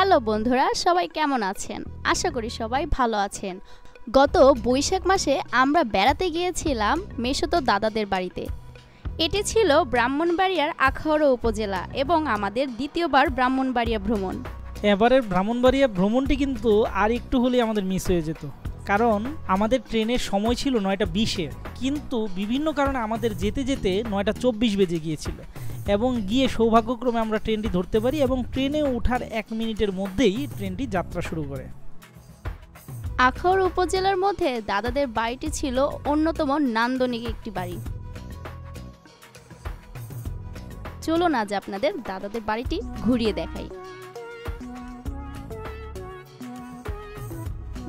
Hello বন্ধুরা, সবাই কেমন আছেন? আশা করি সবাই ভালো আছেন। গত বৈশাখ মাসে আমরা বেড়াতে গিয়েছিলাম মেশোতো দাদাদের বাড়িতে। এটি ছিল ব্রাহ্মণবাড়িয়ার আখাউড়া উপজেলা এবং আমাদের দ্বিতীয়বার ব্রাহ্মণবাড়িয়া ভ্রমণ। এবারের ব্রাহ্মণবাড়িয়া ভ্রমণটি কিন্তু আর একটু হলেই আমাদের মিস হয়ে যেত, কারণ আমাদের ট্রেনের সময় ছিল 9:20-এ, কিন্তু বিভিন্ন কারণে আমাদের যেতে যেতে 9:24 বেজে গিয়েছিল এবং গিয়ে সৌভাগ্যক্রমে আমরা ট্রেনটি ধরতে পারি এবং ট্রেনে ওঠার 1 মিনিটের মধ্যেই ট্রেনটি যাত্রা শুরু করে। আখাউড়া উপজেলার মধ্যে দাদাদের বাড়িটি ছিল অন্যতম নান্দনিক একটি বাড়ি। চলুন আজ আপনাদের দাদাদের বাড়িটি ঘুরিয়ে দেখাই।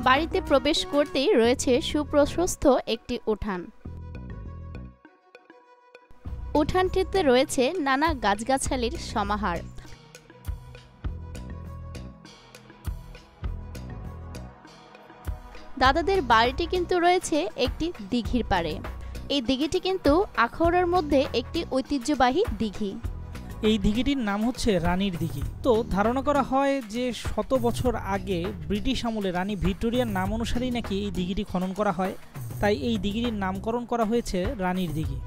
বাড়িতে প্রবেশ করতেই রয়েছে সুপ্রশস্ত একটি উঠান। উঠানটিতে রয়েছে নানা গাছগাছালির সমাহার। দাদাদের বাড়িটি কিন্তু রয়েছে একটি দিঘির পাড়ে। এই দিঘিটি কিন্তু আখাউড়ার মধ্যে একটি ঐতিহ্যবাহী দিঘি। এই দিঘিটির নাম হচ্ছে রানীর দিঘি। তো ধারণা করা হয় যে 100 বছর আগে ব্রিটিশ আমলে রানী ভিক্টোরিয়ার নাম অনুসারেই নাকি এই দিঘিটি খনন করা হয়, তাই এই দিঘিটির নামকরণ করা হয়েছে রানীর দিঘি।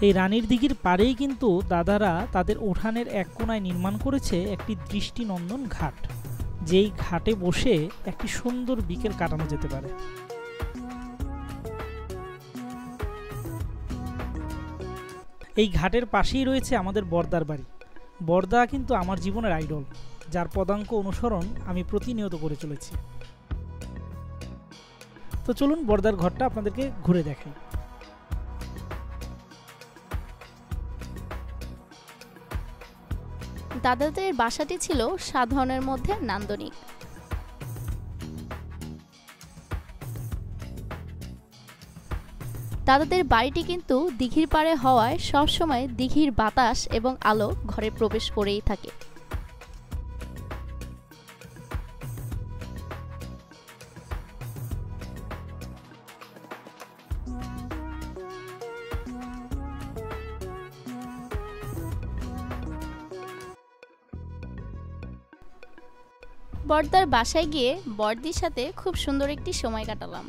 এই রানীর দিঘির পাড়েই কিন্তু দাদারা তাদের উঠানের এক কোণায় নির্মাণ করেছে একটি দৃষ্টিনন্দন ঘাট, যেই ঘাটে বসে একটি সুন্দর বিকেল কাটানো যেতে পারে। এই ঘাটের পাশেই রয়েছে আমাদের বর্দার বাড়ি। বর্দা কিন্তু আমার জীবনের আইডল, যার পদাঙ্ক অনুসরণ আমি প্রতিনিয়ত করে চলেছি। তো চলুন বর্দার ঘরটা আপনাদেরকে ঘুরে দেখাই। দাদাদের বাসাটি ছিল সাধারণের মধ্যে নান্দনিক। দাদাদের বাড়িটি কিন্তু দিঘির পাড়ে হওয়ায় সবসময় দিঘির বাতাস এবং আলো ঘরে প্রবেশ করেই থাকে। বর্দার বাসায় গিয়ে বর্দির সাথে খুব সুন্দর একটি সময় কাটালাম।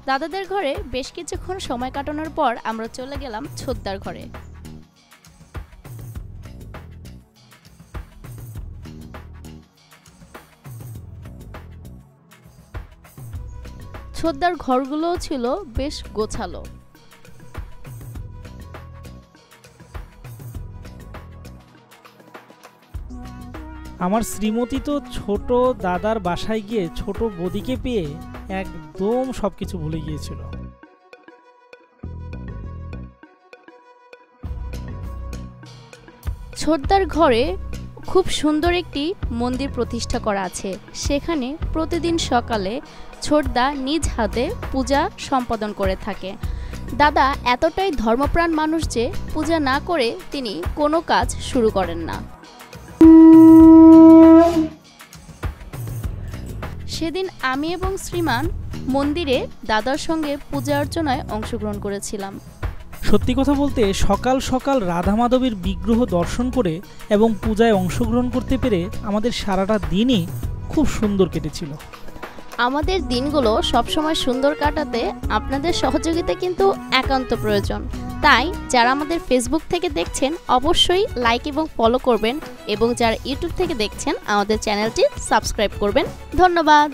দাদাদের ঘরে বেশ কিছুক্ষণ সময় কাটানোর পর আমরা চলে গেলাম ছোদ্দার ঘরে। ছোদ্দার ঘরগুলোও ছিল বেশ গোছালো। আমার শ্রীমতী তো ছোট দাদার বাসায় গিয়ে ছোট বদিকে পেয়ে একদম সবকিছু ভুলে গিয়েছিল। ছোটদার ঘরে খুব সুন্দর একটি মন্দির প্রতিষ্ঠা করা আছে। সেখানে প্রতিদিন সকালে ছোটদা নিজ হাতে পূজা সম্পাদন করে থাকে। দাদা এতটাই ধর্মপ্রাণ মানুষ যে পূজা না করে তিনি কোনো কাজ শুরু করেন না। সেদিন আমি এবং শ্রীমান মন্দিরে দাদার সঙ্গে পূজা অর্চনায় অংশগ্রহণ করেছিলাম। সত্যি কথা বলতে সকাল সকাল রাধা মাধবের বিগ্রহ দর্শন করে এবং পূজায় অংশগ্রহণ করতে পেরে আমাদের সারাটা দিনই খুব সুন্দর কেটেছিল। আমাদের দিনগুলো সবসময় সুন্দর কাটাতে আপনাদের সহযোগিতা কিন্তু একান্ত প্রয়োজন। তাই যারা আমাদের ফেসবুক থেকে দেখছেন অবশ্যই লাইক এবং ফলো করবেন এবং যারা ইউটিউব থেকে দেখছেন আমাদের চ্যানেলটি সাবস্ক্রাইব করবেন। ধন্যবাদ।